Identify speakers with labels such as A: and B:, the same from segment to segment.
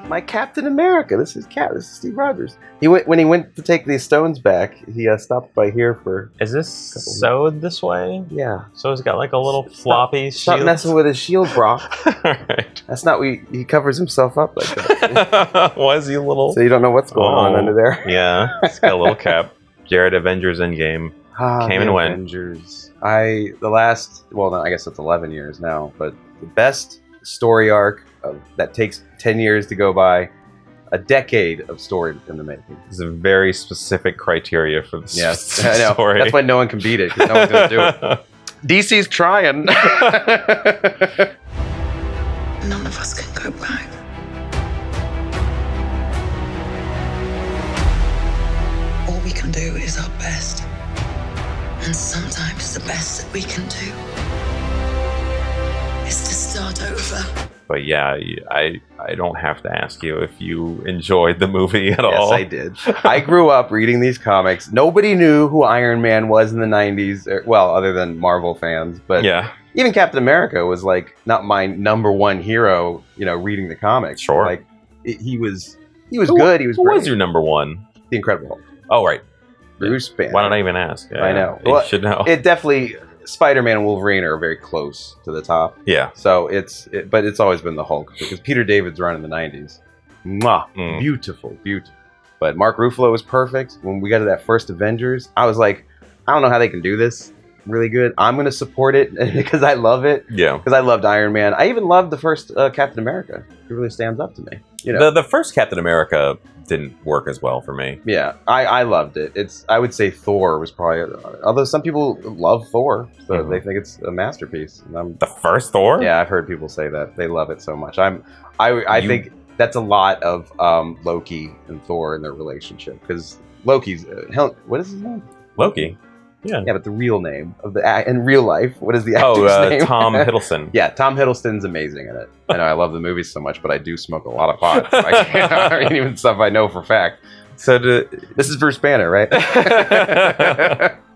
A: my Captain America. This is Steve Rogers. When he went to take these stones back, he stopped by here for.
B: Is this sewed this way?
A: Yeah.
B: So it's got like a little floppy shield.
A: Stop messing with his shield, Brock.
B: Alright.
A: That's not what he covers himself up like that.
B: Why is he a little?
A: So you don't know what's going on under there.
B: Yeah, it's got a little cap. Jared, Avengers Endgame came and went.
A: Avengers. I guess it's 11 years now, but the best story arc that takes 10 years to go by, a decade of story in the making.
B: There's a very specific criteria for the
A: I know.
B: story.
A: That's why no one can beat it, because no one's going to do it. DC's trying.
C: None of us can go back. All we can do is our best. And sometimes the best that we can do is to start over.
B: But yeah, I don't have to ask you if you enjoyed the movie at all.
A: Yes, I did. I grew up reading these comics. Nobody knew who Iron Man was in the 90s. Well, other than Marvel fans. But
B: yeah.
A: Even Captain America was like not my number one hero, reading the comics.
B: Sure.
A: Like he was good. He was
B: Who
A: great.
B: was your number one?
A: The Incredible Hulk.
B: Oh, right.
A: Bruce Banner.
B: Why don't I even ask?
A: I know.
B: You should know.
A: It definitely... Spider-Man and Wolverine are very close to the top.
B: Yeah.
A: So but it's always been the Hulk, because Peter David's run in the 90s. Mwah. Beautiful. But Mark Ruffalo was perfect. When we got to that first Avengers, I was like, I don't know how they can do this really good. I'm going to support it because I love it.
B: Yeah.
A: Because I loved Iron Man. I even loved the first Captain America. It really stands up to me.
B: The first Captain America didn't work as well for me.
A: Yeah, I loved it. I would say Thor was probably, although some people love Thor, so they think it's a masterpiece. And
B: the first Thor?
A: Yeah, I've heard people say that they love it so much. I think that's a lot of Loki and Thor in their relationship, because Loki's what is his name?
B: Loki. Yeah.
A: Yeah, but the real name of in real life, what is the actor's name?
B: Tom Hiddleston.
A: Yeah, Tom Hiddleston's amazing in it. I know I love the movies so much, but I do smoke a lot of pot. I mean, even stuff I know for fact.
B: So
A: this is Bruce Banner, right?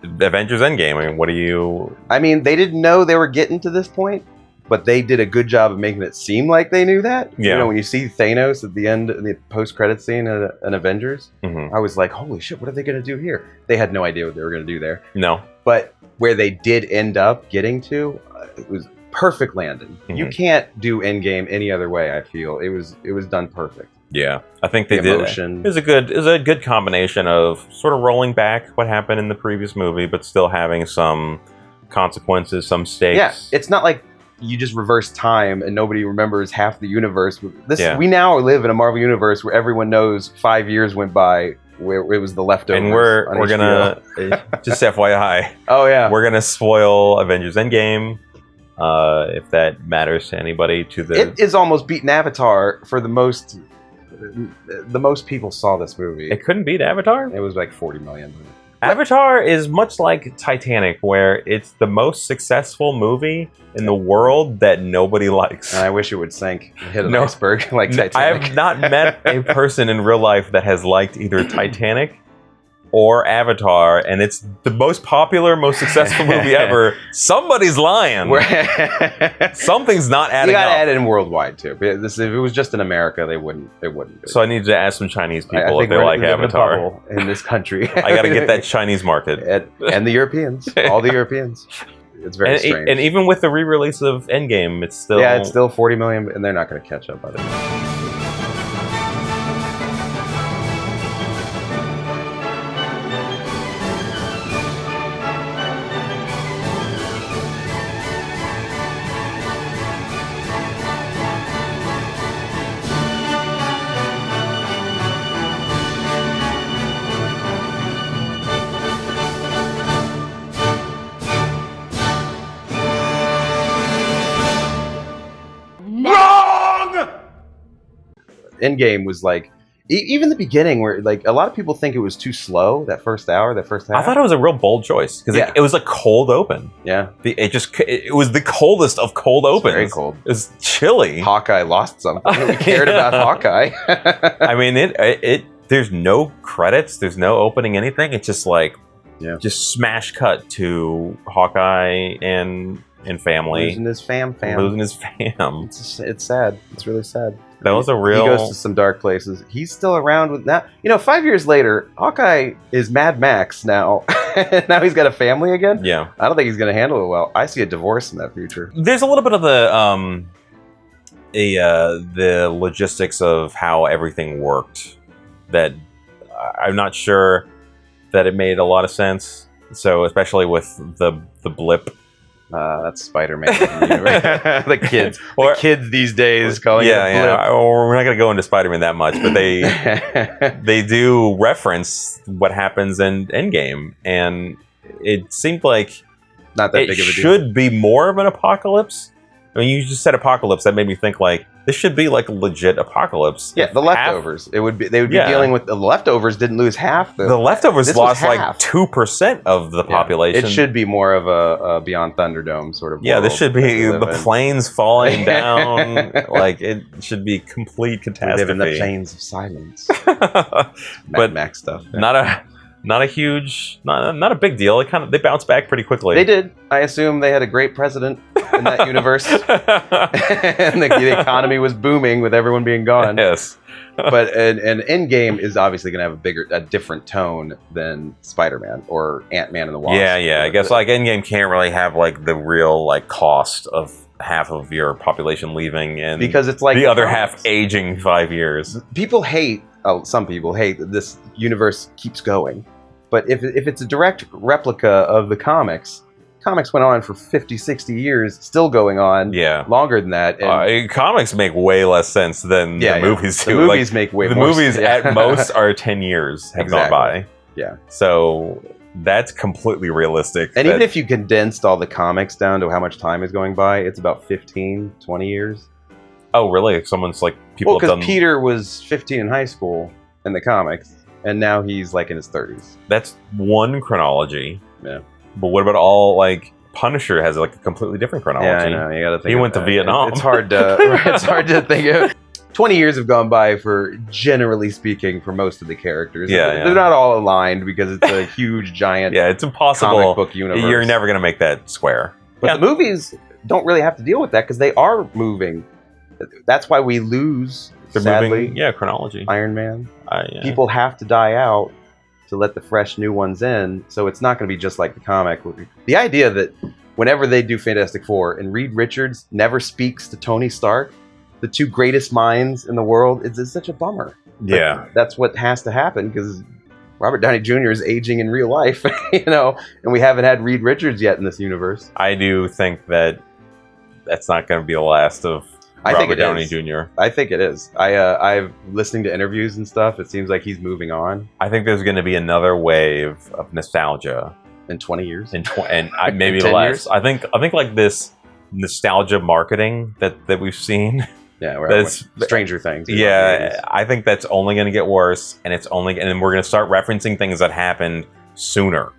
B: Avengers Endgame. I mean, what do you?
A: I mean, they didn't know they were getting to this point, but they did a good job of making it seem like they knew that.
B: Yeah.
A: When you see Thanos at the end, in the post-credit scene in Avengers,
B: Mm-hmm.
A: I was like, holy shit, what are they going to do here? They had no idea what they were going to do there.
B: No.
A: But where they did end up getting to, it was perfect landing.
B: Mm-hmm.
A: You can't do Endgame any other way, I feel. It was done perfect.
B: Yeah, I think they
A: The emotion.
B: did. It was a good combination of sort of rolling back what happened in the previous movie, but still having some consequences, some stakes.
A: Yeah, it's not like you just reverse time and nobody remembers half the universe.
B: Yeah.
A: We now live in a Marvel universe where everyone knows 5 years went by where it was the leftovers.
B: And we're gonna just FYI.
A: Oh yeah,
B: we're gonna spoil Avengers Endgame. If that matters to anybody,
A: it is almost beaten Avatar for the most people saw this movie.
B: It couldn't beat Avatar.
A: It was like 40 million.
B: Avatar is much like Titanic, where it's the most successful movie in the world that nobody likes.
A: And I wish it would sink and hit an iceberg like Titanic.
B: I have not met a person in real life that has liked either Titanic or Avatar, and it's the most popular, most successful movie ever. Somebody's lying. Something's not adding up.
A: You gotta add it in worldwide too. If it was just in America, they wouldn't do it.
B: So I need to ask some Chinese people if they like Avatar.
A: In this country.
B: I gotta get that Chinese market.
A: And the Europeans. All the Europeans. It's very strange.
B: And even with the re-release of Endgame, it's still...
A: Yeah, it's still 40 million, and they're not gonna catch up, I don't know. Endgame was like, even the beginning where like a lot of people think it was too slow, that first hour, that first half.
B: I thought it was a real bold choice because it was a cold open.
A: Yeah.
B: It was the coldest of cold opens.
A: Very cold.
B: It was chilly.
A: Hawkeye lost something. We cared about Hawkeye.
B: I mean, there's no credits. There's no opening anything. It's just like, just smash cut to Hawkeye and family.
A: Losing his fam.
B: Losing his fam.
A: It's sad. It's really sad.
B: That was a real.
A: He goes to some dark places. He's still around with now. 5 years later, Hawkeye is Mad Max now. Now he's got a family again.
B: Yeah.
A: I don't think he's going to handle it well. I see a divorce in that future.
B: There's a little bit of the logistics of how everything worked that I'm not sure that it made a lot of sense. So especially with the blip.
A: That's Spider-Man. The kids. The kids these days calling it a blip.
B: We're not going to go into Spider-Man that much, but they do reference what happens in Endgame, and it seemed like
A: not that big of a deal.
B: It should be more of an apocalypse. I mean, you just said apocalypse. That made me think like this should be like a legit apocalypse.
A: Yeah, the leftovers. They would be dealing with the leftovers. Didn't lose half.
B: The leftovers lost like 2% of the population.
A: It should be more of a Beyond Thunderdome sort of.
B: Yeah, this should be the planes falling down. Like it should be complete catastrophe.
A: Live in the plains of silence.
B: But
A: Max stuff.
B: Not a huge, not a big deal. They bounced back pretty quickly.
A: They did. I assume they had a great president in that universe, and the economy was booming with everyone being gone.
B: Yes,
A: but an Endgame is obviously going to have a different tone than Spider-Man or Ant-Man and the Wasp.
B: Yeah. I guess like Endgame can't really have like the real like cost of half of your population leaving, and
A: because it's like
B: the other half aging 5 years.
A: People hate. Oh, some people hate that this universe keeps going. But if it's a direct replica of the comics went on for 50, 60 years, still going on longer than that. And
B: comics make way less sense than the movies do.
A: The movies make way more sense.
B: The movies at most are 10 years have gone by.
A: Yeah.
B: So that's completely realistic.
A: And even if you condensed all the comics down to how much time is going by, it's about 15, 20 years.
B: Oh, really? Someone's like people have done...
A: because Peter was 15 in high school in the comics, and now he's like in his 30s.
B: That's one chronology.
A: Yeah.
B: But what about all like Punisher has like a completely different chronology?
A: Yeah, I know. You got to think.
B: He went to Vietnam.
A: It's hard to think of. 20 years have gone by for, generally speaking, for most of the characters. They're not all aligned because it's a huge, giant.
B: It's impossible.
A: Comic book universe.
B: You're never gonna make that square.
A: But the movies don't really have to deal with that because they are moving. That's why we lose.
B: They're
A: sadly,
B: moving. Chronology.
A: Iron Man. People have to die out to let the fresh new ones in, so it's not going to be just like the comic. The idea that whenever they do Fantastic Four and Reed Richards never speaks to Tony Stark, the two greatest minds in the world, it's such a bummer.
B: Yeah.
A: But that's what has to happen because Robert Downey Jr. is aging in real life, and we haven't had Reed Richards yet in this universe.
B: I do think that that's not going to be the last of Robert Downey Jr.
A: I think it is. I've listening to interviews and stuff. It seems like he's moving on.
B: I think there's going to be another wave of nostalgia
A: in 20 years,
B: and maybe less. Years? I think like this nostalgia marketing that we've seen.
A: Yeah, that's Stranger Things.
B: Yeah, I think that's only going to get worse, and then we're going to start referencing things that happened sooner.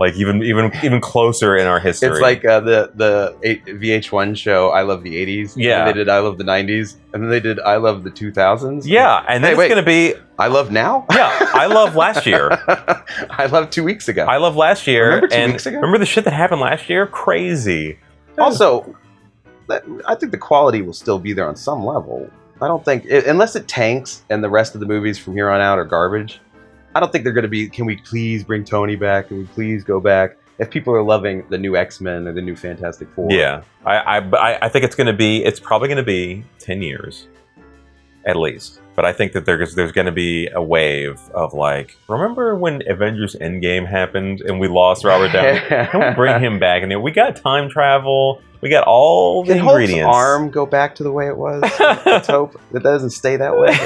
B: Like even closer in our history.
A: It's like the VH1 show I Love the 80s.
B: Yeah.
A: And they did I Love the 90s. And then they did I Love the 2000s.
B: Yeah. And then it's going to be...
A: I Love Now?
B: Yeah. I Love last year.
A: I Love 2 weeks ago.
B: I Love last year.
A: Remember 2 weeks ago?
B: Remember the shit that happened last year? Crazy.
A: Also, I think the quality will still be there on some level. I don't think... unless it tanks and the rest of the movies from here on out are garbage... I don't think they're going to be, can we please bring Tony back? Can we please go back? If people are loving the new X-Men or the new Fantastic Four.
B: Yeah. I think it's probably going to be 10 years, at least. But I think that there's going to be a wave of like, remember when Avengers Endgame happened and we lost Robert Downey? Can we bring him back? And we got time travel. We got all the ingredients.
A: Can Hulk's arm go back to the way it was? Let's hope that doesn't stay that way.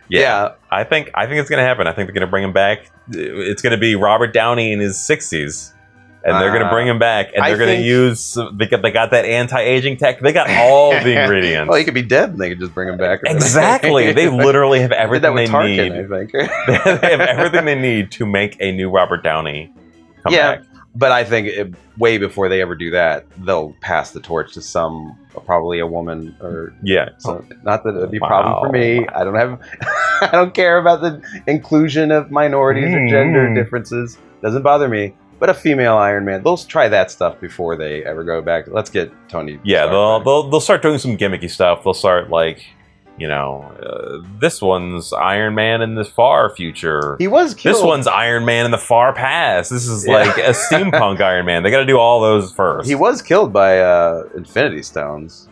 B: Yeah, I think it's going to happen. I think they're going to bring him back. It's going to be Robert Downey in his 60s, and they're going to bring him back, and they're going to use. They got that anti-aging tech. They got all the ingredients.
A: Well, he could be dead, and they could just bring him back.
B: Exactly. They literally have everything they need.
A: I think
B: they have everything they need to make a new Robert Downey come back.
A: But I think way before they ever do that, they'll pass the torch to probably a woman or not that it'd be a problem for me. I don't care about the inclusion of minorities or gender differences. Doesn't bother me. But a female Iron Man, they'll try that stuff before they ever go back. Let's get Tony.
B: Yeah,
A: Stark back.
B: they'll start doing some gimmicky stuff. They'll start like, this one's Iron Man in the far future.
A: He was killed.
B: This one's Iron Man in the far past. This is like a steampunk Iron Man. They got to do all those first.
A: He was killed by Infinity Stones.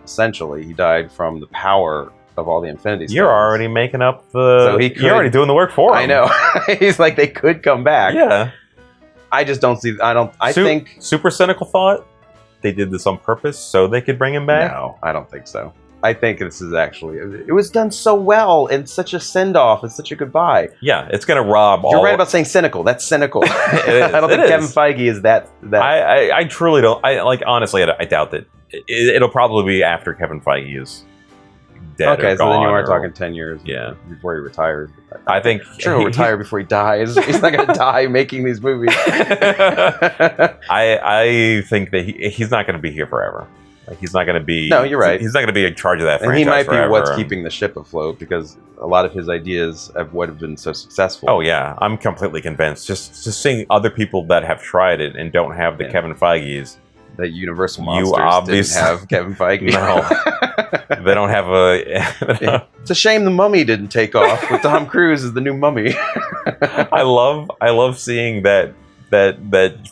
A: Essentially, he died from the power of all the Infinity Stones.
B: You're already making up the.
A: So
B: you're already doing the work for him.
A: I know. He's like, they could come back.
B: Yeah.
A: I just don't see. I think
B: super cynical thought. They did this on purpose so they could bring him back.
A: No, I don't think so. I think this is actually. It was done so well and such a send off and such a goodbye.
B: Yeah, it's gonna rob.
A: You're right about saying cynical. That's cynical. I don't think Kevin Feige is that.
B: I truly don't. Honestly, I doubt that. It'll probably be after Kevin Feige is dead.
A: Okay,
B: or
A: so then you
B: gone
A: are talking 10 years.
B: Yeah.
A: Before he retires.
B: I think
A: sure he'll retire before he dies. He's not going to die making these movies.
B: I think that he's not going to be here forever. Like he's not going to be.
A: No, you're right.
B: He's not going to be in charge of that franchise.
A: And he might
B: forever.
A: be what's keeping the ship afloat because a lot of his ideas would have been so successful.
B: Oh yeah, I'm completely convinced. Just seeing other people that have tried it and don't have the Kevin Feige's.
A: The Universal Monsters didn't have Kevin Feige.
B: No, they don't have a.
A: It's a shame the Mummy didn't take off with Tom Cruise as the new Mummy.
B: I love seeing that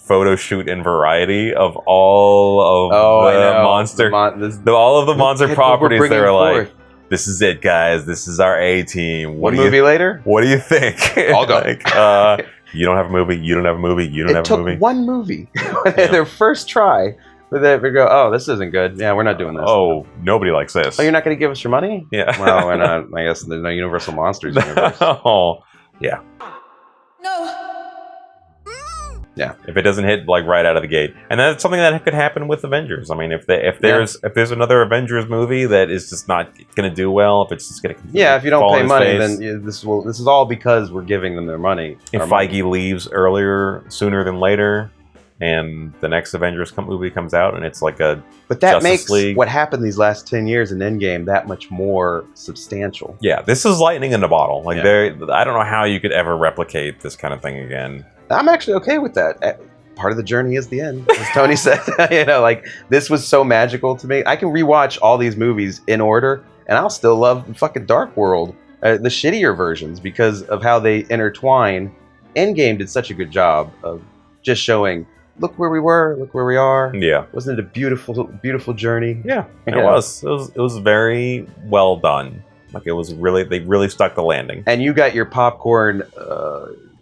B: photo shoot in Variety of all of the monster, all of the monster properties. They were like, "This is it, guys. This is our A team."
A: One movie later,
B: what do you think?
A: I'll go.
B: Like, you don't have a movie. You don't have a movie. You don't have a movie.
A: It took one movie. Their first try. But they go, oh, this isn't good. Yeah, we're not doing this.
B: Oh, nobody likes this.
A: Oh, you're not going to give us your money?
B: Yeah.
A: Well, we're not. I guess there's no Universal Monsters universe.
B: Oh, yeah.
C: No.
B: Yeah. If it doesn't hit like right out of the gate, and that's something that could happen with Avengers. I mean, if there's another Avengers movie that is just not going to do well, if it's just going to
A: if you don't pay money, then this is all because we're giving them their money.
B: If Feige leaves sooner than later, and the next Avengers movie comes out, and it's like a
A: but that
B: Justice
A: makes
B: League.
A: What happened these last 10 years in Endgame that much more substantial.
B: Yeah, this is lightning in a bottle. Like I don't know how you could ever replicate this kind of thing again.
A: I'm actually okay with that. Part of the journey is the end, as Tony said. Like this was so magical to me. I can rewatch all these movies in order, and I'll still love fucking Dark World, the shittier versions, because of how they intertwine. Endgame did such a good job of just showing, look where we were, look where we are.
B: Yeah,
A: wasn't it a beautiful, beautiful journey?
B: Yeah, it was. It was very well done. Like they really stuck the landing. And
A: you got your popcorn.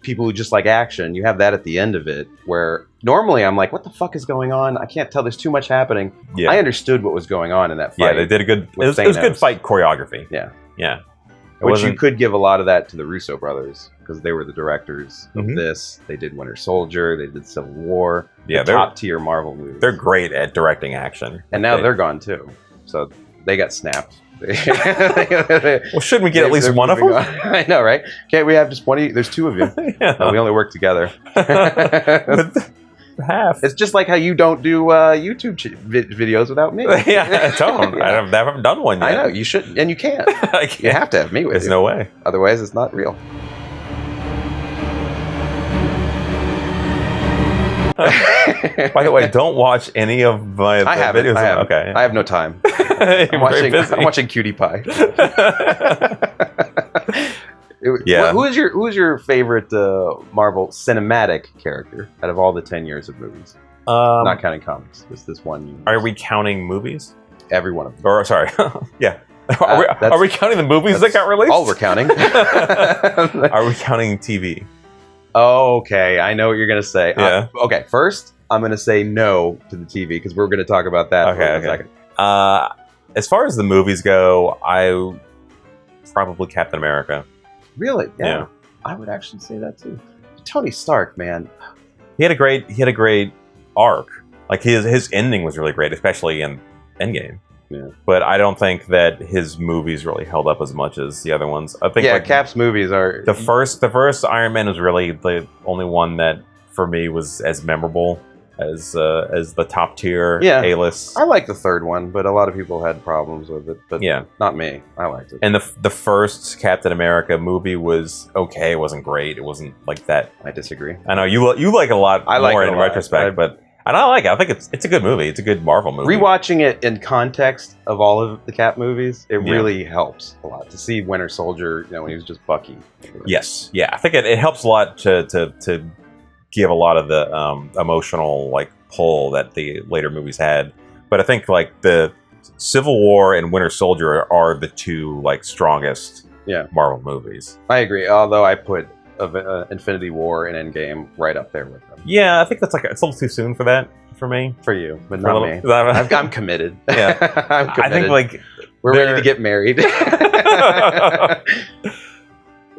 A: People who just like action, you have that at the end of it, where normally I'm like, what the fuck is going on? I can't tell. There's too much happening. Yeah. I understood what was going on in that fight.
B: Yeah, they did a good. It was good fight choreography.
A: Yeah,
B: yeah.
A: Which you could give a lot of that to the Russo brothers because they were the directors of this. They did Winter Soldier. They did Civil War. Yeah, they're top tier Marvel movies.
B: They're great at directing action,
A: and now they're gone too. So they got snapped.
B: Well, shouldn't we get at least one of them?
A: I know, right? Can't we have just 20? There's two of you. We only work together.
B: Half.
A: It's just like how you don't do YouTube videos without me.
B: Yeah, I don't. I haven't done one yet.
A: I know, you should, and you can't. You have to have me with
B: There's
A: you.
B: no way.
A: Otherwise, it's not real.
B: By the way, don't watch any of my videos.
A: I haven't.
B: Okay.
A: I have no time. I'm watching Cutie Pie.
B: Yeah.
A: Who is your favorite Marvel cinematic character out of all the 10 years of movies? Not counting comics. Just this one.
B: Are we counting movies?
A: Every one of them.
B: Or sorry, yeah. Are we counting the movies that got released?
A: All we're counting.
B: Are we counting TV?
A: Okay, I know what you're gonna say.
B: Yeah.
A: Okay, first I'm gonna say no to the TV because we're gonna talk about that for a second.
B: As far as the movies go, I probably Captain America.
A: Really?
B: Yeah.
A: I would actually say that too. Tony Stark, man.
B: He had a great arc. Like his ending was really great, especially in Endgame.
A: Yeah.
B: But I don't think that his movies really held up as much as the other ones. I think
A: Cap's movies are
B: the first Iron Man was really the only one that for me was as memorable as the top tier A-list.
A: I like the third one, but a lot of people had problems with it. But not me. I liked it.
B: And the first Captain America movie was okay. It wasn't great. It wasn't like that.
A: I disagree.
B: I know you like it a lot more in retrospect, but I don't like it. I think it's a good movie. It's a good Marvel movie.
A: Rewatching it in context of all of the Cap movies, it really helps a lot to see Winter Soldier. When he was just Bucky.
B: Yes, I think it helps a lot to give a lot of the emotional pull that the later movies had. But I think the Civil War and Winter Soldier are the two strongest Marvel movies.
A: I agree. Although I put Infinity War and Endgame right up there with them.
B: Yeah, I think that's it's a little too soon for that for me.
A: For you, but not me. I'm committed.
B: Yeah,
A: I'm committed.
B: I think
A: we're ready to get married.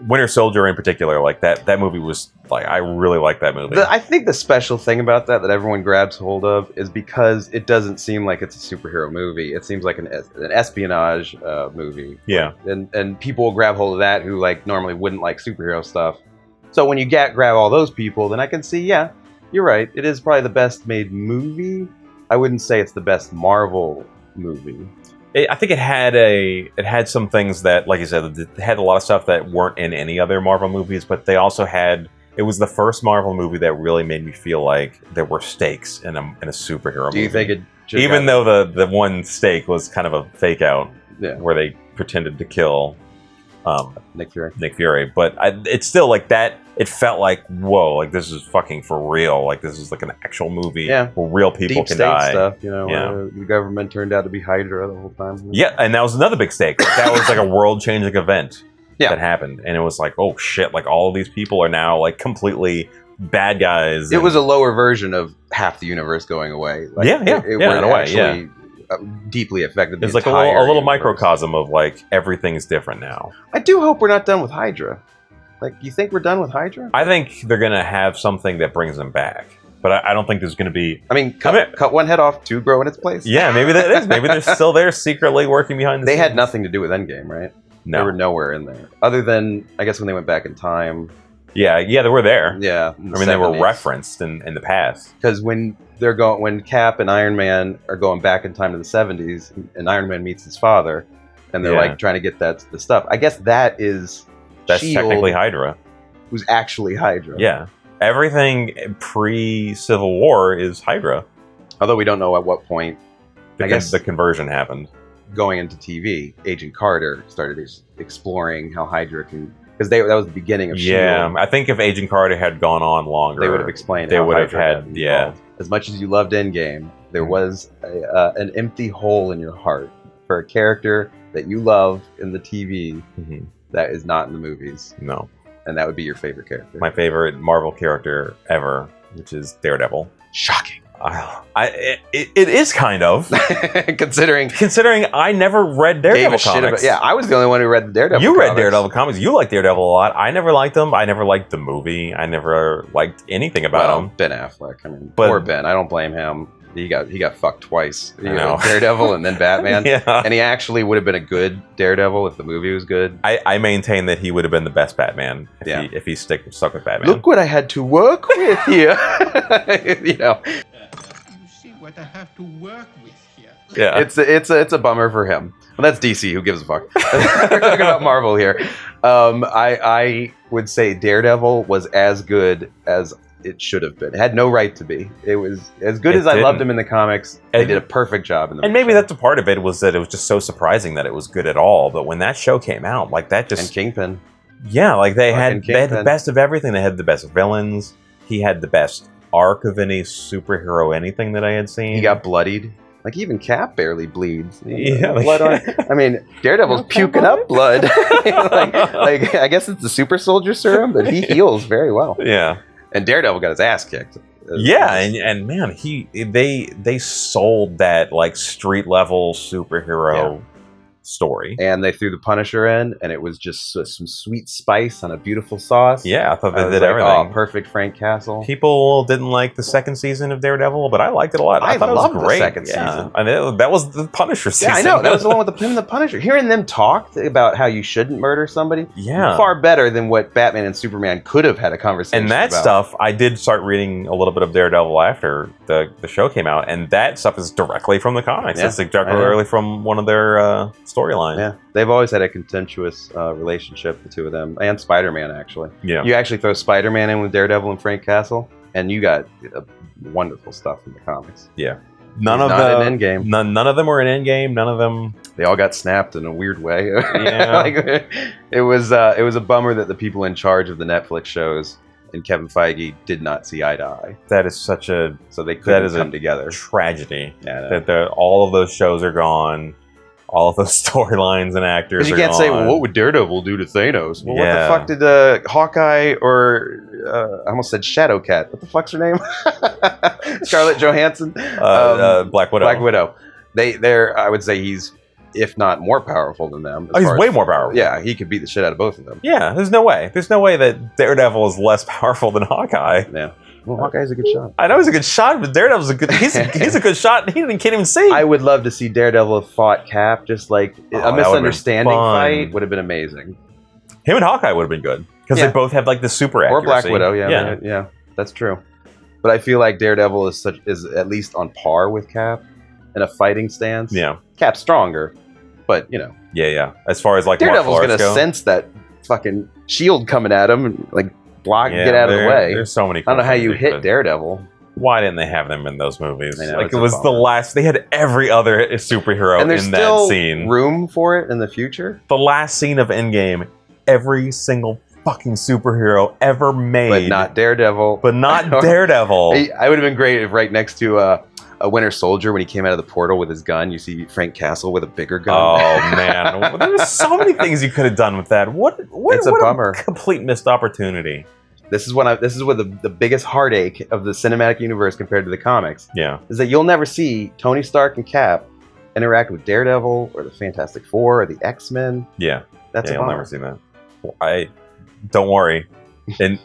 B: Winter Soldier in particular, that movie was I really like that movie.
A: I think the special thing about that everyone grabs hold of is because it doesn't seem like it's a superhero movie. It seems like an espionage movie.
B: Yeah,
A: and people will grab hold of that who normally wouldn't like superhero stuff. So when you grab all those people, then I can see, you're right. It is probably the best made movie. I wouldn't say it's the best Marvel movie.
B: I think it had some things that, like you said, it had a lot of stuff that weren't in any other Marvel movies, but they also had. It was the first Marvel movie that really made me feel like there were stakes in a superhero movie.
A: Do you think it?
B: Even though the one stake was kind of a fake out, where they pretended to kill
A: Nick
B: Fury, but it's still that. It felt like, whoa, this is fucking for real. This is an actual movie where real people can die.
A: Stuff, the government turned out to be Hydra the whole time.
B: Yeah, and that was another big stake. That was a world-changing event that happened, and it was oh shit, all of these people are now completely bad guys.
A: It was a lower version of half the universe going away.
B: In a way,
A: deeply affected.
B: It's a little microcosm of everything's different now.
A: I do hope we're not done with Hydra. You think we're done with Hydra?
B: I think they're gonna have something that brings them back, but I don't think there's gonna be.
A: I mean, cut one head off, two grow in its place.
B: Yeah, maybe that is. Maybe they're still there, secretly working behind the scenes.
A: They had nothing to do with Endgame, right?
B: No,
A: they were nowhere in there, other than I guess when they went back in time.
B: Yeah, they were there.
A: Yeah,
B: they were referenced in the past.
A: Because when Cap and Iron Man are going back in time to the 70s, and Iron Man meets his father, and they're trying to get the stuff. I guess that's
B: technically Hydra.
A: Who's actually Hydra.
B: Yeah. Everything pre-Civil War is Hydra.
A: Although we don't know at what point
B: the conversion happened.
A: Going into TV, Agent Carter started exploring how Hydra can... Because that was the beginning of S.H.I.E.L.D.
B: Yeah, I think if Agent Carter had gone on longer...
A: They would have explained
B: They would have
A: Hydra
B: had...
A: As much as you loved Endgame, there was an empty hole in your heart for a character that you love in the TV that is not in the movies.
B: No.
A: And that would be your favorite character.
B: My favorite Marvel character ever, which is Daredevil.
A: Shocking.
B: It is kind of
A: considering
B: I never read Daredevil comics.
A: I was the only one who read the Daredevil.
B: You read Daredevil comics. You like Daredevil a lot. I never liked them. I never liked the movie. I never liked anything about him.
A: Ben Affleck. I mean, poor Ben. I don't blame him. He got fucked twice. Daredevil and then Batman. And he actually would have been a good Daredevil if the movie was good.
B: I maintain that he would have been the best Batman if he stuck with Batman.
A: Look what I had to work with here.
D: You see what I have to work with here.
A: Yeah, it's a bummer for him. Well, that's DC. Who gives a fuck? We're talking about Marvel here. I would say Daredevil was as good as it should have been. It had no right to be. It was as good as I loved him in the comics. They did a perfect job in the
B: And maybe that's a part of it was that it was just so surprising that it was good at all. But when that show came out, that just...
A: And Kingpin.
B: Yeah, they had the best of everything. They had the best villains. He had the best arc of any superhero anything that I had seen.
A: He got bloodied. Even Cap barely bleeds.
B: Yeah,
A: blood on. I mean, Daredevil's puking up blood. I guess it's the super soldier serum, but he heals very well.
B: Yeah.
A: And Daredevil got his ass kicked.
B: Yeah, and man, they sold that street level superhero story.
A: And they threw the Punisher in, and it was just some sweet spice on a beautiful sauce.
B: Yeah, I thought they
A: was
B: did
A: like,
B: everything.
A: Oh, perfect Frank Castle.
B: People didn't like the second season of Daredevil, but I liked it a lot. I thought it was great.
A: The second season.
B: I mean, that was the Punisher season.
A: Yeah, I know. That was the one with him and the Punisher. Hearing them talk about how you shouldn't murder somebody, far better than what Batman and Superman could have had a conversation
B: And that
A: about.
B: stuff, I did start reading a little bit of Daredevil after the show came out, and that stuff is directly from the comics.
A: Yeah,
B: it's like directly from one of their storylines.
A: Yeah, they've always had a contentious relationship, the two of them, and Spider-Man, actually.
B: Yeah.
A: You actually throw Spider-Man in with Daredevil and Frank Castle, and you got wonderful stuff in the comics.
B: Yeah.
A: None of them in Endgame.
B: None of them were in Endgame. None of them.
A: They all got snapped in a weird way.
B: Yeah.
A: Like, it was a bummer that the people in charge of the Netflix shows and Kevin Feige did not see eye to eye.
B: That is such a
A: So they couldn't come together.
B: tragedy.
A: Yeah,
B: That all of those shows are gone. All of those storylines and actors.
A: Because you
B: are
A: can't say,
B: gone.
A: well, what would Daredevil do to Thanos? Well,
B: Yeah.
A: what the fuck did Hawkeye or I almost said Shadowcat? What the fuck's her name? Scarlett Johansson.
B: Black Widow.
A: Black Widow. They're I would say he's, if not more powerful than them.
B: Oh, he's way more powerful.
A: Yeah, he could beat the shit out of both of them.
B: Yeah, there's no way. There's no way that Daredevil is less powerful than Hawkeye.
A: Yeah. Well, Hawkeye's a good shot.
B: I know he's a good shot, but Daredevil's a good. He's a good shot. He can't even see.
A: I would love to see Daredevil fought Cap, just like a misunderstanding fight would have been amazing.
B: Him and Hawkeye would have been good because they both have like the super accuracy.
A: Or Black Widow, yeah, that's true. But I feel like Daredevil is at least on par with Cap in a fighting stance.
B: Yeah,
A: Cap's stronger, but you know.
B: Yeah. As far as like
A: Daredevil's
B: gonna
A: sense that fucking shield coming at him, and like block, get out of the way.
B: There's so many.
A: I don't know how you hit Daredevil.
B: Why didn't they have them in those movies?
A: I know,
B: like it was the last. They had every other superhero
A: and there's
B: in
A: still
B: that scene.
A: Room for it in the future.
B: The last scene of Endgame, every single fucking superhero ever made,
A: But not Daredevil.
B: But not Daredevil.
A: I would have been great if right next to a Winter Soldier, when he came out of the portal with his gun, you see Frank Castle with a bigger gun.
B: Oh man, there was so many things you could have done with that. It's
A: a bummer.
B: A complete missed opportunity.
A: This is what the biggest heartache of the cinematic universe compared to the comics.
B: Yeah,
A: is that you'll never see Tony Stark and Cap interact with Daredevil or the Fantastic Four or the X-Men.
B: Yeah,
A: that's
B: you'll never see that. Don't worry. In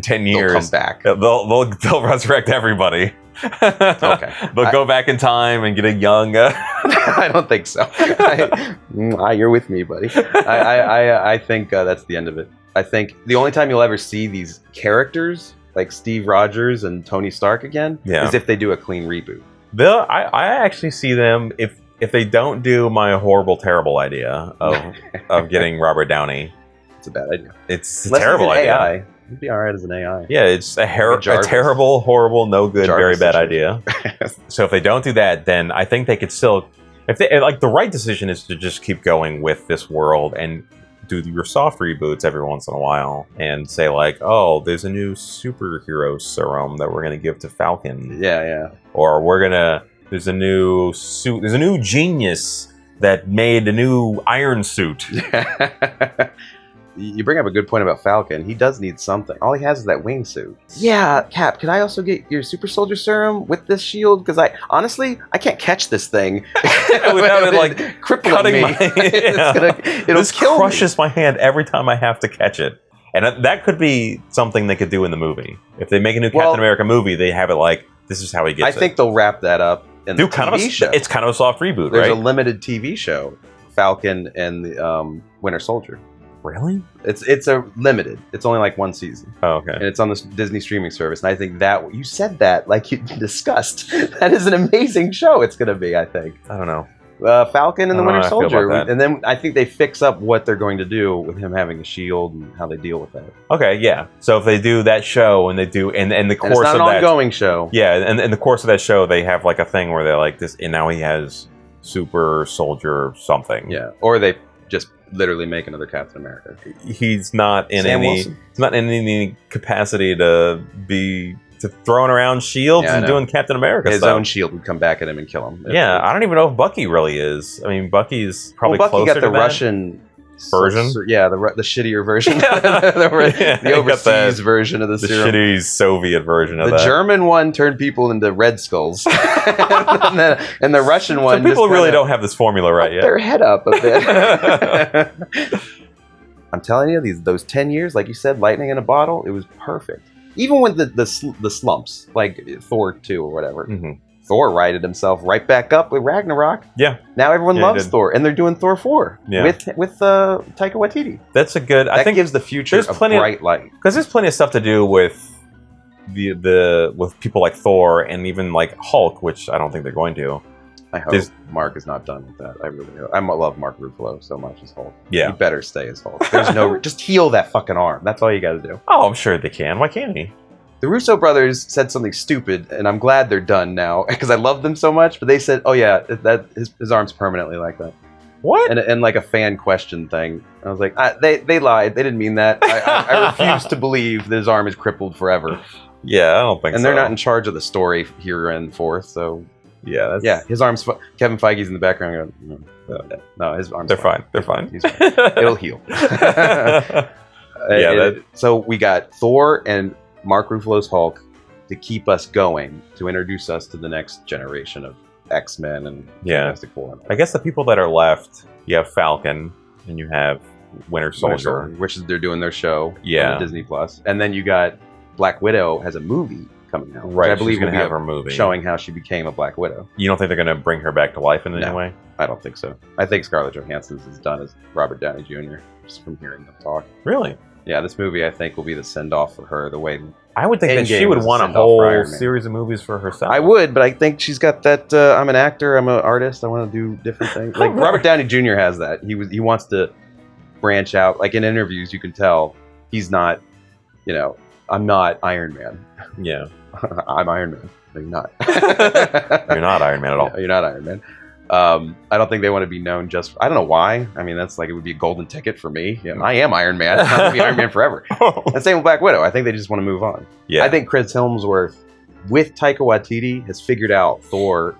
B: 10 years,
A: they'll come back.
B: They'll resurrect everybody.
A: Okay,
B: they'll go back in time and get a young.
A: I don't think so. You're with me, buddy. I think that's the end of it. I think the only time you'll ever see these characters like Steve Rogers and Tony Stark again is if they do a clean reboot.
B: I actually see them if they don't do my horrible, terrible idea of getting Robert Downey.
A: It's a bad idea.
B: It's a terrible idea.
A: AI. It'd be all right as an AI.
B: Yeah, it's a terrible, horrible, no good, very bad idea. So if they don't do that, then I think they could still. If they like, the right decision is to just keep going with this world and do your soft reboots every once in a while and say like, oh, there's a new superhero serum that we're gonna give to Falcon.
A: Yeah.
B: Or there's a new suit. There's a new genius that made a new iron suit.
A: You bring up a good point about Falcon. He does need something. All he has is that wingsuit. Yeah, Cap, can I also get your super soldier serum with this shield? Because I can't catch this thing
B: without it like
A: crippling me. It'll kill
B: crushes my hand every time I have to catch it. And that could be something they could do in the movie. If they make a new Captain America movie, they have it like, this is how he gets it.
A: I think they'll wrap that up in the TV show.
B: It's kind of a soft reboot,
A: There's
B: right?
A: a limited TV show, Falcon and the Winter Soldier.
B: Really?
A: It's a limited. It's only like one season.
B: Oh, okay.
A: And it's on this Disney streaming service. And I think that you said that like you discussed. That is an amazing show. It's going to be. I think.
B: I don't know.
A: Falcon and the Winter Soldier,
B: about that.
A: And then I think they fix up what they're going to do with him having a shield and how they deal with that.
B: Okay, yeah. So if they do that show and they do and the course
A: it's not
B: of
A: an
B: that
A: ongoing show.
B: Yeah, and in the course of that show, they have like a thing where they're like this, and now he has super soldier something.
A: Yeah, or they just literally make another Captain America.
B: He's not in
A: Wilson.
B: He's not in any capacity to be throwing around shields and doing Captain America
A: His
B: stuff.
A: own shield would come back at him and kill him.
B: Yeah, I don't even know if Bucky really is. I mean, Bucky's probably
A: Bucky
B: closer
A: got the
B: to that.
A: Russian
B: version.
A: Yeah, the shittier version, the overseas version of the serum.
B: The shitty Soviet version of
A: the
B: that.
A: The German one turned people into Red Skulls, and the Russian one.
B: So people really don't have this formula right yet.
A: Their head up a bit. I'm telling you, those 10 years, like you said, lightning in a bottle. It was perfect. Even with the slumps, like Thor 2 or whatever.
B: Mm-hmm.
A: Thor righted himself right back up with Ragnarok.
B: Yeah.
A: Now everyone loves Thor, and they're doing Thor 4 with Taika Waititi.
B: That's a good.
A: I think gives the future a bright light,
B: because there's plenty of stuff to do with with people like Thor and even like Hulk, which I don't think they're going to.
A: I hope Mark is not done with that. I really hope. I love Mark Ruffalo so much as Hulk.
B: Yeah,
A: he better stay as Hulk. There's no just heal that fucking arm. That's all you got to do.
B: Oh, I'm sure they can. Why can't he?
A: The Russo brothers said something stupid, and I'm glad they're done now because I love them so much. But they said, "Oh yeah, that his arm's permanently like that."
B: What?
A: And like a fan question thing. I was like, they lied. They didn't mean that. I refuse to believe that his arm is crippled forever.
B: Yeah, I don't think so.
A: And they're not in charge of the story here and forth, so
B: yeah,
A: his arm's. Kevin Feige's in the background going, no, his arms.
B: They're fine. They're fine.
A: He's fine. It'll heal. So we got Thor and Mark Ruffalo's Hulk to keep us going, to introduce us to the next generation of X-Men and Fantastic Four.
B: I guess the people that are left, you have Falcon and you have Winter Soldier,
A: which is they're doing their show
B: on
A: Disney Plus, and then you got Black Widow has a movie coming out.
B: Right,
A: I believe
B: going to have her movie
A: showing how she became a Black Widow.
B: You don't think they're going to bring her back to life in any way?
A: I don't think so. I think Scarlett Johansson's is done as Robert Downey Jr. just from hearing them talk.
B: Really?
A: Yeah, this movie I think will be the send-off for her. The way
B: I would think that she would want a whole series of movies for herself.
A: I would, but I think she's got that. I'm an actor. I'm an artist. I want to do different things. Like Robert Downey Jr. has that. He wants to branch out. Like in interviews, you can tell he's not. I'm not Iron Man.
B: Yeah,
A: I'm Iron Man. No, you're not.
B: You're not Iron Man at all.
A: No, you're not Iron Man. I don't think they want to be known just. I don't know why. I mean, that's like it would be a golden ticket for me. I am Iron Man. I'm gonna be Iron Man forever. And same with Black Widow. I think they just want to move on.
B: Yeah.
A: I think Chris Hemsworth, with Taika Waititi, has figured out Thor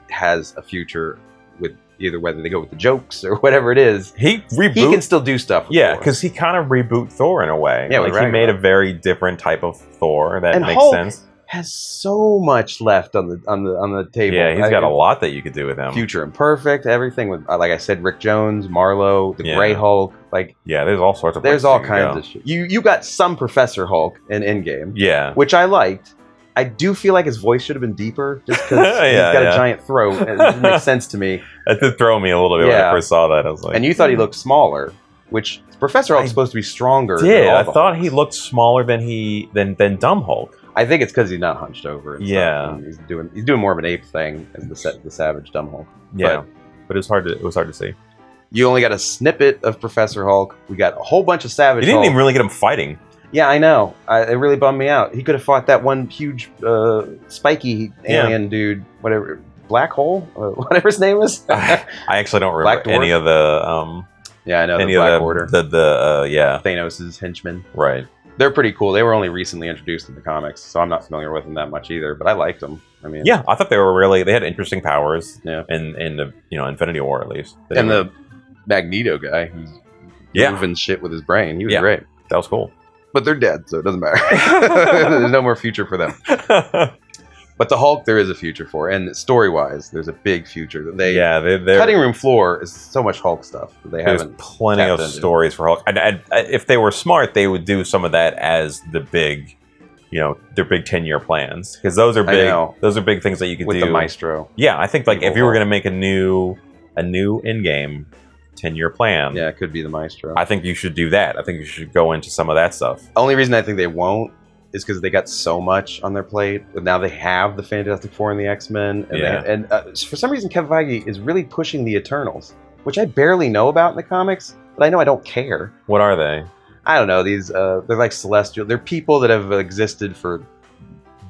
A: has a future with either whether they go with the jokes or whatever it is. He can still do stuff. With Thor.
B: Because he kind of reboot Thor in a way.
A: Yeah,
B: like he made a very different type of Thor that makes
A: Hulk
B: sense.
A: Has so much left on the table.
B: Yeah, he's got a lot that you could do with him.
A: Future Imperfect, everything with like I said, Rick Jones, Marlowe, the Gray Hulk. Like
B: there's all sorts of.
A: There's all kinds of shit. You got some Professor Hulk in Endgame.
B: Yeah,
A: which I liked. I do feel like his voice should have been deeper, just because he's got a giant throat. And it didn't make sense to me.
B: That did throw me a little bit when I first saw that. I was like,
A: and you thought he looked smaller, which Professor Hulk's supposed to be stronger.
B: I thought he looked smaller than Dumb Hulk.
A: I think it's because he's not hunched over. And
B: stuff,
A: and he's doing more of an ape thing as the savage Dumb Hulk.
B: Yeah, but it was hard to see.
A: You only got a snippet of Professor Hulk. We got a whole bunch of savage.
B: You didn't even really get him fighting.
A: Yeah, I know. It really bummed me out. He could have fought that one huge spiky alien dude, whatever, Black Hole, whatever his name was.
B: I actually don't remember any of the.
A: I know the Black Order.
B: Thanos'
A: henchmen.
B: Right.
A: They're pretty cool. They were only recently introduced in the comics, so I'm not familiar with them that much either. But I liked them. I mean,
B: I thought they had interesting powers.
A: Yeah.
B: In the Infinity War at least.
A: And the Magneto guy who's moving shit with his brain. He was great.
B: That was cool.
A: But they're dead, so it doesn't matter. There's no more future for them. But the Hulk, there is a future for, and story-wise, there's a big future. They're cutting room floor is so much Hulk stuff. There's
B: plenty of stories for Hulk. If they were smart, they would do some of that as the big, their big 10-year plans, because those are big. Those are big things that you could do
A: with the Maestro.
B: Yeah, I think like if you were going to make a new Endgame 10-year plan,
A: it could be the Maestro.
B: I think you should do that. I think you should go into some of that stuff.
A: Only reason I think they won't is because they got so much on their plate. But now they have the Fantastic Four and the X-Men. And for some reason, Kevin Feige is really pushing the Eternals, which I barely know about in the comics, but I know I don't care.
B: What are they?
A: I don't know. These they're like celestial. They're people that have existed for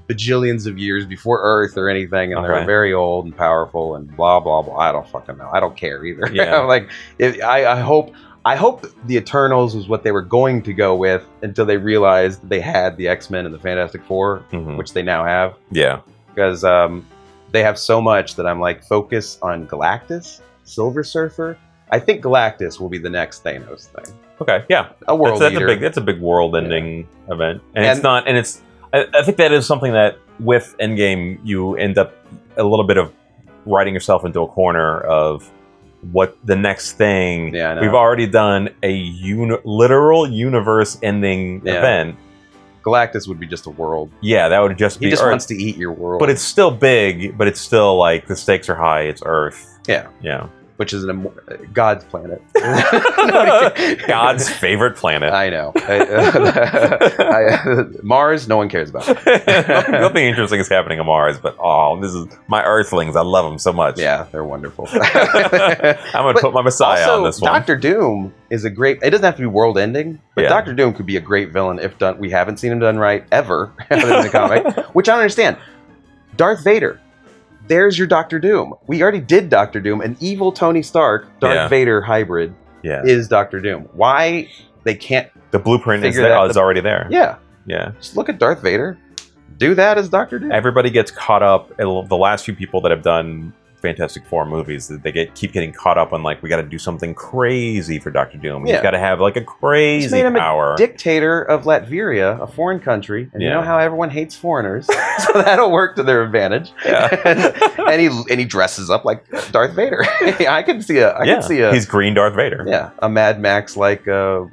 A: bajillions of years before Earth or anything, and they're very old and powerful and blah blah blah. I don't fucking know. I don't care either. I hope the Eternals was what they were going to go with until they realized they had the X-Men and the Fantastic Four, which they now have.
B: Yeah.
A: Because they have so much that I'm like, focus on Galactus, Silver Surfer, I think Galactus will be the next Thanos thing.
B: Okay, yeah,
A: A world
B: that's
A: eater.
B: a big world-ending event, and
A: And-
B: it's not. And it's. I think that is something that with Endgame you end up a little bit of writing yourself into a corner of what the next thing.
A: Yeah, I know.
B: We've already done a literal universe-ending
A: Yeah.
B: event.
A: Galactus would be just a world.
B: Yeah, that would just be
A: He just
B: Earth.
A: wants to eat your world.
B: But it's still big. But it's still like the stakes are high. It's Earth.
A: Yeah.
B: Yeah.
A: Which is God's planet.
B: God's favorite planet.
A: I know. Mars, no one cares about.
B: Nothing interesting is happening on Mars, but this is my Earthlings. I love them so much.
A: Yeah, they're wonderful.
B: I'm gonna
A: But
B: put my Messiah
A: also,
B: on this one.
A: Doctor Doom is a great. It doesn't have to be world ending, but
B: Yeah.
A: Doctor Doom could be a great villain if done. We haven't seen him done right ever in the comic, which I don't understand. Darth Vader. There's your Doctor Doom. We already did Doctor Doom. An evil Tony Stark, Darth Vader hybrid
B: Yeah,
A: is Doctor Doom. Why they can't?
B: the blueprint is
A: figure
B: there.
A: that
B: It's already there.
A: Yeah,
B: Yeah.
A: just look at Darth Vader. Do that as Doctor Doom.
B: Everybody gets caught up. The last few people that have done Fantastic Four movies, they keep getting caught up on like we got to do something crazy for Doctor Doom. He's
A: Yeah.
B: got to have like a
A: Just
B: crazy
A: made him
B: power.
A: a dictator of Latveria, a foreign country, and you
B: Yeah.
A: know how everyone hates foreigners, so that'll work to their advantage.
B: Yeah.
A: and he dresses up like Darth Vader. I can see a
B: He's Green Darth Vader.
A: a Mad Max like a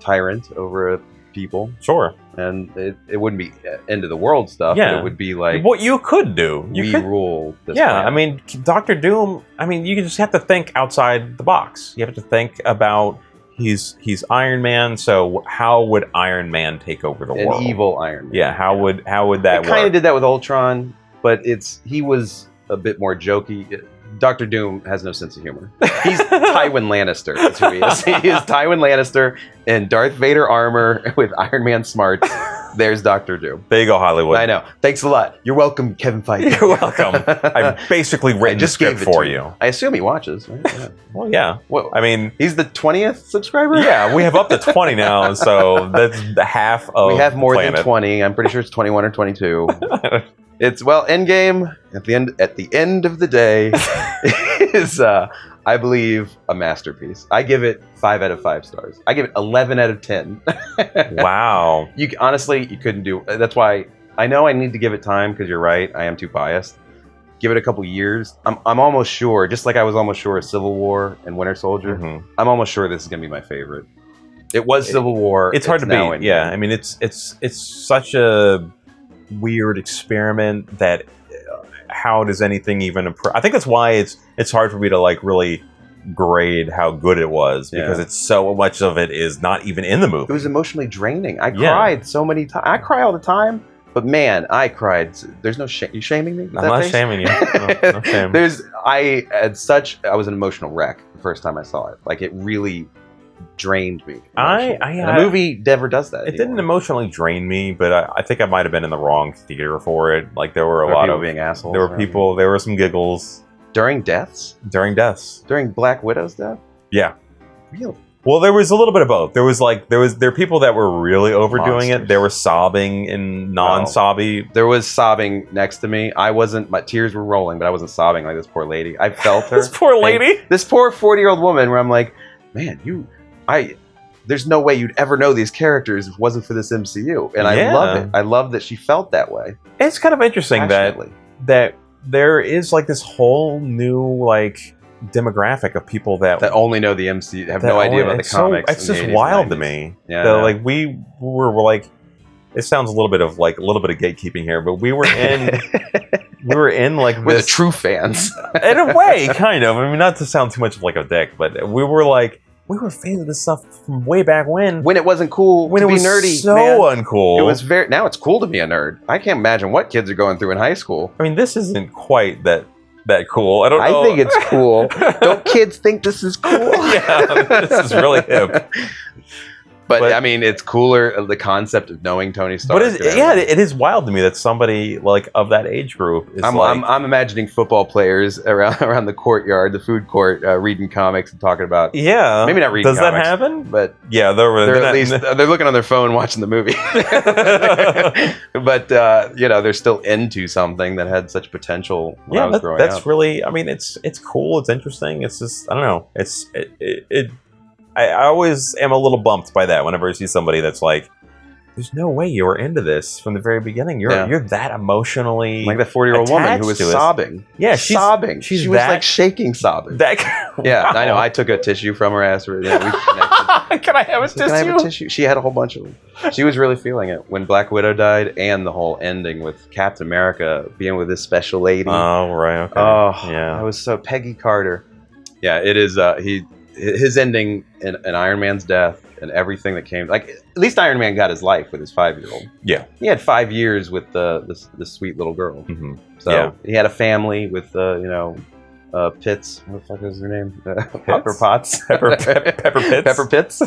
A: tyrant over people,
B: Sure.
A: and it wouldn't be end of the world stuff.
B: Yeah.
A: But it would be like
B: What you could do. You
A: we
B: could
A: rule. This
B: Yeah,
A: planet.
B: I mean, Doctor Doom. I mean, you just have to think outside the box. You have to think about he's Iron Man. So how would Iron Man take over the
A: an
B: world?
A: evil Iron Man.
B: Yeah. How would that
A: It kind of
B: work?
A: did that with Ultron, but he was a bit more jokey. Doctor Doom has no sense of humor. He's Tywin Lannister. That's who he is. He is Tywin Lannister in Darth Vader armor with Iron Man smarts. There's Doctor Doom.
B: There you go, Hollywood.
A: I know. Thanks a lot. You're welcome, Kevin Feige.
B: You're welcome. I've basically written the script
A: gave it
B: for
A: to
B: you.
A: I assume he watches. Right? Yeah.
B: Well, yeah.
A: What?
B: I mean,
A: He's the 20th subscriber?
B: yeah, we have up to 20 now, so that's the half of
A: We have more
B: the
A: than
B: planet.
A: 20. I'm pretty sure it's 21 or 22. It's Endgame at the end of the day is I believe a masterpiece. I give it 5 out of 5 stars. I give it 11 out of 10.
B: Wow.
A: Honestly, you couldn't do. That's why I know I need to give it time because you're right. I am too biased. Give it a couple years. I'm almost sure, just like I was almost sure of Civil War and Winter Soldier.
B: Mhm.
A: I'm almost sure this is gonna be my favorite. It was Civil War.
B: It's hard to
A: now
B: beat.
A: Endgame.
B: Yeah, I mean, it's such a weird experiment that how does anything even? I think that's why it's hard for me to like really grade how good it was because
A: Yeah.
B: it's so much of it is not even in the movie.
A: It was emotionally draining. I
B: Yeah.
A: cried so many times. I cry all the time, but man, I cried. There's no shame. You shaming me? with
B: I'm
A: that
B: not
A: face?
B: shaming you. No shame.
A: I was an emotional wreck the first time I saw it. Like it really drained me. emotionally. And a movie never does that.
B: It didn't emotionally drain me, but I think I might have been in the wrong theater for it. Like there were a lot
A: people
B: of
A: being assholes.
B: there were people. There were some giggles
A: during deaths,
B: during deaths.
A: during Black Widow's death.
B: Yeah.
A: Really?
B: Well, there was a little bit of both. There were people that were really overdoing it.
A: Monsters.
B: There were sobbing and non-sobby.
A: There was sobbing next to me. My tears were rolling, but I wasn't sobbing like this poor lady. I felt her.
B: This poor lady.
A: This poor 40-year-old woman where I'm like, man, there's no way you'd ever know these characters if it wasn't for this MCU. And I
B: Yeah.
A: love it. I love that she felt that way.
B: It's kind of interesting
A: Passionately.
B: that there is like this whole new like demographic of people that
A: only know the MCU, have
B: that
A: no idea
B: only-
A: about the
B: it's so-
A: comics.
B: It's
A: in the
B: just
A: 80s,
B: wild to
A: 90s.
B: me.
A: Yeah.
B: So, like we were like, it sounds a little bit of gatekeeping here, but we were in like
A: We're the
B: this
A: true fans.
B: in a way, kind of. I mean, not to sound too much like a dick, but we were fans of this stuff from way back when.
A: When it wasn't cool
B: When
A: to
B: it
A: be
B: was
A: nerdy.
B: so
A: man.
B: uncool.
A: It was now it's cool to be a nerd. I can't imagine what kids are going through in high school.
B: I mean, this isn't quite that cool. I don't know.
A: I think it's cool. Don't kids think this is cool?
B: Yeah, this is really hip.
A: But I mean, it's cooler the concept of knowing Tony Stark.
B: But it is wild to me that somebody like of that age group is
A: I'm imagining football players around the courtyard, the food court, reading comics and talking about.
B: Yeah,
A: maybe not reading.
B: Does
A: comics,
B: that happen?
A: But
B: yeah,
A: they're at least they're looking on their phone watching the movie. But they're still into something that had such potential when I was growing up.
B: That's really. I mean, it's cool. It's interesting. It's just I don't know. I always am a little bumped by that whenever I see somebody that's like, "There's no way you were into this from the very beginning. You're that emotionally
A: like the 40-year-old woman who was sobbing.
B: Yeah, she's
A: sobbing. She was like shaking, sobbing. Yeah, I know. I took a tissue from her ass. We connected.
B: Can I have a tissue?
A: Can I have a tissue? She had a whole bunch of them. She was really feeling it when Black Widow died, and the whole ending with Captain America being with this special lady.
B: Oh right. Okay.
A: Oh
B: yeah.
A: I was so Peggy Carter. Yeah, it is. His ending in Iron Man's death and everything that came. Like at least Iron Man got his life with his 5-year-old.
B: Yeah. He
A: had 5 years with this sweet little girl.
B: Mm-hmm.
A: So he had a family with Pitts. What the fuck is her name? Pepper Potts.
B: Pepper Pitts.
A: Pepper Pitts.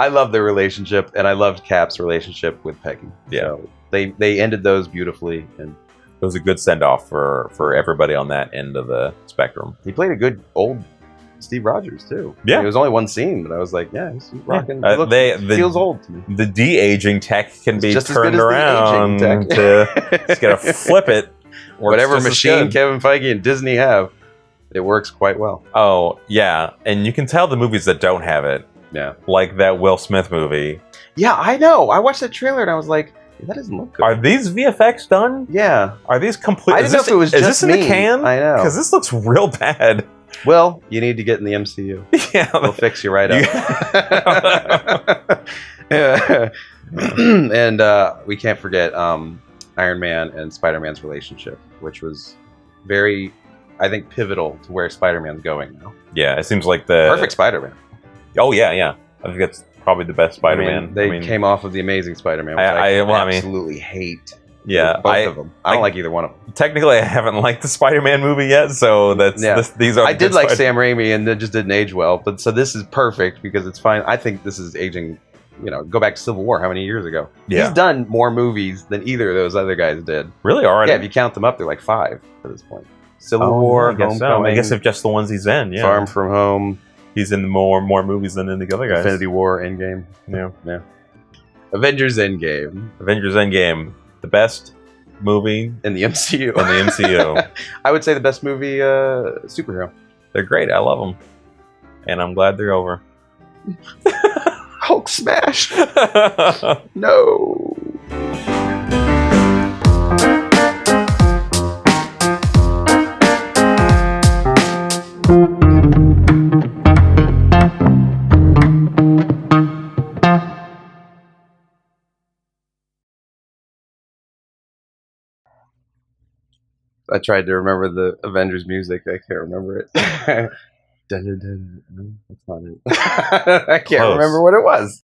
A: I love their relationship, and I loved Cap's relationship with Peggy.
B: Yeah.
A: So they ended those beautifully, and
B: it was a good send off for everybody on that end of the spectrum.
A: He played a good old Steve Rogers too.
B: Yeah,
A: it was only one scene, but I was like, yeah, he's rocking. Feels old to me.
B: The de-aging tech can be
A: just
B: turned around to just gotta flip it.
A: Whatever machine Kevin Feige and Disney have, it works quite well.
B: Oh yeah, and you can tell the movies that don't have it.
A: Yeah,
B: like that Will Smith movie.
A: Yeah, I know. I watched that trailer and I was like, that doesn't look good.
B: Are these VFX done?
A: Yeah.
B: Are these complete?
A: I didn't know if it was just
B: this in the can?
A: I know,
B: because this looks real bad.
A: Well, you need to get in the MCU.
B: Yeah,
A: we'll fix you right up. And we can't forget Iron Man and Spider-Man's relationship, which was very, I think, pivotal to where Spider-Man's going now.
B: Yeah, it seems like the
A: perfect Spider-Man.
B: Oh yeah. I think that's probably the best Spider-Man.
A: They came off of the Amazing Spider-Man, which I absolutely hate.
B: Yeah,
A: both of them. I don't like either one of them.
B: Technically, I haven't liked the Spider-Man movie yet, so these are.
A: I did like Sam Raimi, and it just didn't age well. But so this is perfect because it's fine. I think this is aging. Go back to Civil War. How many years ago? Yeah. He's done more movies than either of those other guys did.
B: Really? Already?
A: Yeah. If you count them up, they're like 5 at this point. Civil War, Homecoming.
B: I guess if just the ones he's in. Yeah.
A: Far From Home.
B: He's in more movies than the other guys.
A: Infinity War, Endgame. Yeah. Avengers Endgame. The best movie
B: in the MCU.
A: I would say the best movie superhero.
B: They're great. I love them. And I'm glad they're over.
A: Hulk smash. No. I tried to remember the Avengers music. I can't remember it. That's not it. I can't remember what it was.